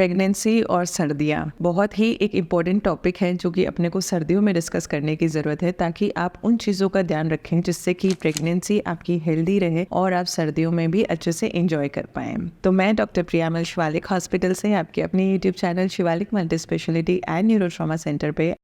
Pregnancy और सर्दियाँ बहुत ही एक इम्पॉर्टेंट टॉपिक है जो कि अपने को सर्दियों में डिस्कस करने की ज़रूरत है, ताकि आप उन चीज़ों का ध्यान रखें जिससे कि प्रेगनेंसी आपकी हेल्दी रहे और आप सर्दियों में भी अच्छे से एंजॉय कर पाएँ। तो मैं डॉक्टर प्रियामल शिवालिक हॉस्पिटल से आपके अपने YouTube channel Shivalik multi speciality and neuro trauma centre पे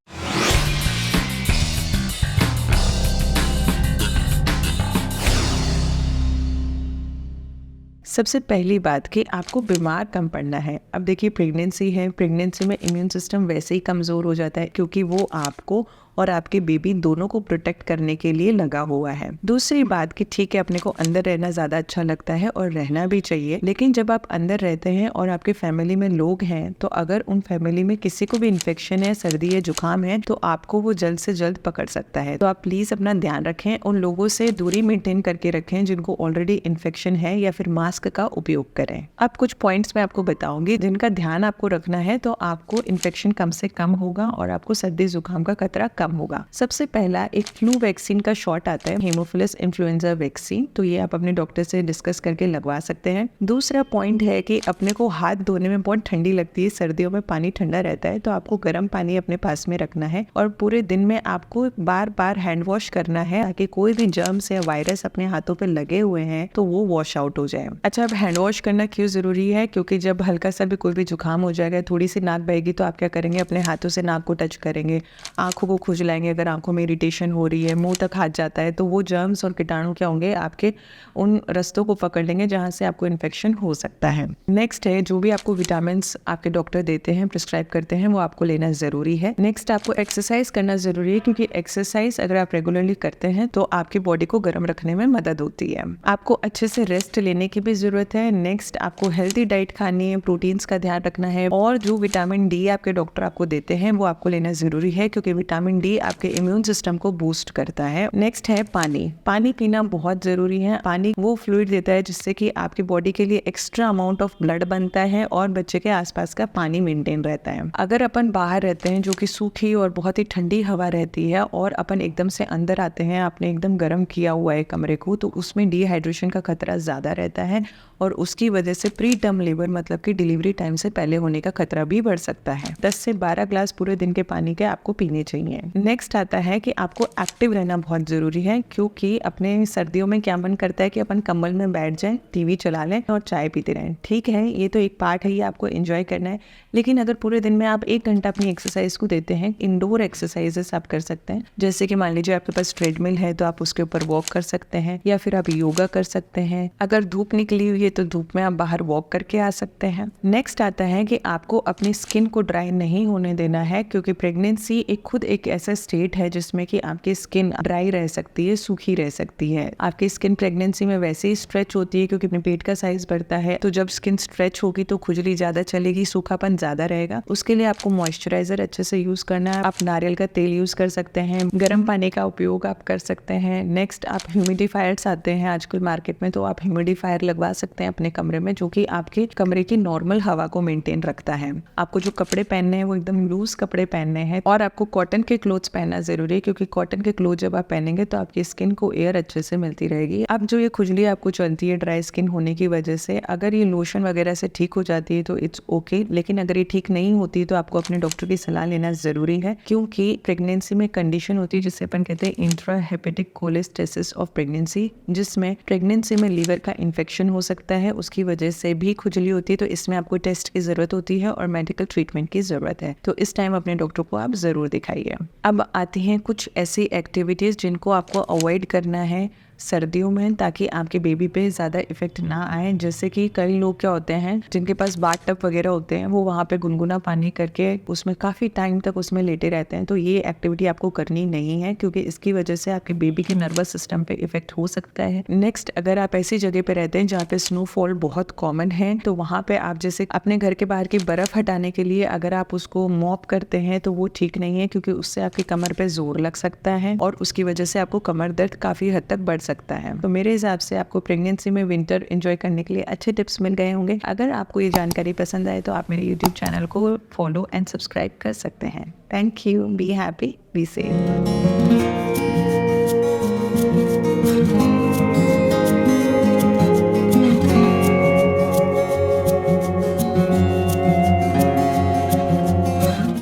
सबसे पहली बात कि आपको बीमार कम पड़ना है। अब देखिए, प्रेगनेंसी है, प्रेगनेंसी में इम्यून सिस्टम वैसे ही कमज़ोर हो जाता है क्योंकि वो आपको और आपके बेबी दोनों को प्रोटेक्ट करने के लिए लगा हुआ है। दूसरी बात कि ठीक है, अपने को अंदर रहना ज़्यादा अच्छा लगता है और रहना भी चाहिए, लेकिन जब आप अंदर रहते हैं और आपके फैमिली में लोग हैं, तो अगर उन फैमिली में किसी को भी इन्फेक्शन है, सर्दी है, जुकाम है, तो आपको वो जल्द से जल्द पकड़ सकता है। तो आप प्लीज़ अपना ध्यान रखें, उन लोगों से दूरी मेंटेन करके रखें जिनको ऑलरेडी इन्फेक्शन है, या फिर मास्क का उपयोग करें। अब कुछ पॉइंट्स मैं आपको बताऊंगी जिनका ध्यान आपको रखना है, तो आपको इन्फेक्शन कम से कम होगा और आपको सर्दी जुकाम का खतरा कम होगा। सबसे पहला एक फ्लू वैक्सीन का शॉट आता है, हेमोफिलस इन्फ्लुएंजा वैक्सीन, तो ये आप अपने डॉक्टर से डिस्कस करके लगवा सकते हैं। दूसरा पॉइंट है कि अपने को हाथ धोने में बहुत ठंडी लगती है, सर्दियों में पानी ठंडा रहता है, तो आपको गर्म पानी अपने पास में रखना है और पूरे दिन में आपको बार बार हैंड वॉश करना है ताकि कोई भी जर्म्स या वायरस अपने हाथों पे लगे हुए हैं तो वो वॉश आउट हो जाए। अच्छा, अब हैंड वॉश करना क्यों जरूरी है? क्योंकि जब हल्का सा भी कोई भी जुकाम हो जाएगा, थोड़ी सी नाक बहेगी, तो आप क्या करेंगे, अपने हाथों से नाक को टच करेंगे, आंखों को खुजलाएंगे। अगर आंखों में इरिटेशन हो रही है, मुंह तक हाथ जाता है, तो वो जर्म्स और कीटाणु क्या होंगे, आपके उन रस्तों को पकड़ लेंगे जहां से आपको इन्फेक्शन हो सकता है। नेक्स्ट है, जो भी आपको विटामिन आपके डॉक्टर देते हैं, प्रिस्क्राइब करते हैं, वो आपको लेना जरूरी है। नेक्स्ट, आपको एक्सरसाइज करना जरूरी है, क्योंकि एक्सरसाइज अगर आप रेगुलरली करते हैं तो आपकी बॉडी को गर्म रखने में मदद होती है। आपको अच्छे से रेस्ट लेने की भी जरूरत है। नेक्स्ट, आपको हेल्दी डाइट खानी है, प्रोटीन्स का ध्यान रखना है, और जो विटामिन डी आपके डॉक्टर आपको देते हैं वो आपको लेना जरूरी है, क्योंकि विटामिन डी आपके इम्यून सिस्टम को बूस्ट करता है। नेक्स्ट है पानी। पानी पीना बहुत जरूरी है। पानी वो फ्लूइड देता है जिससे कि आपकी बॉडी के लिए एक्स्ट्रा अमाउंट ऑफ ब्लड बनता है और बच्चे के आसपास का पानी मेंटेन रहता है। अगर अपन बाहर रहते हैं जो कि सूखी और बहुत ही ठंडी हवा रहती है और अपन एकदम से अंदर आते हैं, आपने एकदम गर्म किया हुआ है कमरे को, तो उसमें डिहाइड्रेशन का खतरा ज्यादा रहता है और उसकी वजह से प्री टर्म लेबर मतलब कि डिलीवरी टाइम से पहले होने का खतरा भी बढ़ सकता है। 10 से 12 ग्लास पूरे दिन के पानी के आपको पीने चाहिए। नेक्स्ट आता है कि आपको एक्टिव रहना बहुत जरूरी है, क्योंकि अपने सर्दियों में क्या मन करता है कि अपन कंबल में बैठ जाएं, टीवी चला लें और चाय पीते रहें। ठीक है, ये तो एक पार्ट है, ये आपको एंजॉय करना है, लेकिन अगर पूरे दिन में आप 1 घंटा अपनी एक्सरसाइज को देते हैं, इंडोर एक्सरसाइजेस आप कर सकते हैं, जैसे कि मान लीजिए आपके पास ट्रेडमिल है तो आप उसके ऊपर वॉक कर सकते हैं, या फिर आप योगा कर सकते हैं। अगर धूप निकली हुई है तो धूप में आप बाहर वॉक करके आ सकते हैं। नेक्स्ट आता है कि आपको अपनी स्किन को ड्राई नहीं होने देना है, क्योंकि प्रेगनेंसी खुद एक ऐसा स्टेट है जिसमें कि आपकी स्किन ड्राई रह सकती है, सूखी रह सकती है। आपकी स्किन प्रेगनेंसी में वैसे ही स्ट्रेच होती है क्योंकि अपने पेट का साइज बढ़ता है, तो जब स्किन स्ट्रेच होगी तो खुजली ज्यादा चलेगी, सूखापन ज्यादा रहेगा। उसके लिए आपको मॉइस्चराइजर अच्छे से यूज करना है। आप नारियल का तेल यूज कर सकते हैं, गर्म पानी का उपयोग आप कर सकते हैं। नेक्स्ट, आप ह्यूमिडिफायर्स आते हैं आजकल मार्केट में, तो आप ह्यूमिडिफायर लगवा सकते हैं अपने कमरे में, जो कि आपके कमरे की नॉर्मल हवा को मेंटेन रखता है। आपको जो कपड़े पहनने हैं वो एकदम लूज कपड़े पहनने हैं, और आपको कॉटन के क्लोथ्स पहनना जरूरी है, क्योंकि कॉटन के क्लोथ जब आप पहनेंगे तो आपकी स्किन को एयर अच्छे से मिलती रहेगी। अब जो ये खुजली आपको चलती है ड्राई स्किन होने की वजह से, अगर ये लोशन वगैरह से ठीक हो जाती है तो इट्स ओके, लेकिन अगर ये ठीक नहीं होती तो आपको अपने डॉक्टर की सलाह लेना जरूरी है, क्योंकि प्रेगनेंसी में कंडीशन होती है जिसे अपन कहते हैं intra hepatic cholestasis of pregnancy, जिसमें प्रेगनेंसी में लीवर का इन्फेक्शन हो सकता है, उसकी वजह से भी खुजली होती है। तो इसमें आपको टेस्ट की जरूरत होती है और मेडिकल ट्रीटमेंट की जरूरत है, तो इस टाइम अपने डॉक्टर को आप जरूर दिखाइए। अब आती हैं कुछ ऐसी एक्टिविटीज जिनको आपको अवॉइड करना है सर्दियों में, ताकि आपके बेबी पे ज़्यादा इफेक्ट ना आए। जैसे कि कई लोग क्या होते हैं जिनके पास बाथ टब वगैरह होते हैं, वो वहाँ पे गुनगुना पानी करके उसमें काफ़ी टाइम तक उसमें लेटे रहते हैं, तो ये एक्टिविटी आपको करनी नहीं है, क्योंकि इसकी वजह से आपके बेबी के नर्वस सिस्टम पे इफेक्ट हो सकता है। नेक्स्ट, अगर आप ऐसी जगह पे रहते हैं जहाँ पे स्नोफॉल बहुत कॉमन है, तो वहाँ पे आप जैसे अपने घर के बाहर की बर्फ हटाने के लिए अगर आप उसको मॉप करते हैं तो वो ठीक नहीं है, क्योंकि उससे आपकी कमर पे जोर लग सकता है और उसकी वजह से आपको कमर दर्द काफ़ी हद तक बढ़ सकता है। तो मेरे हिसाब से आपको प्रेगनेंसी में विंटर एंजॉय करने के लिए अच्छे टिप्स मिल गए होंगे। अगर आपको ये जानकारी पसंद आए तो आप मेरे यूट्यूब चैनल को फॉलो एंड सब्सक्राइब कर सकते हैं। Thank you. Be happy, be safe.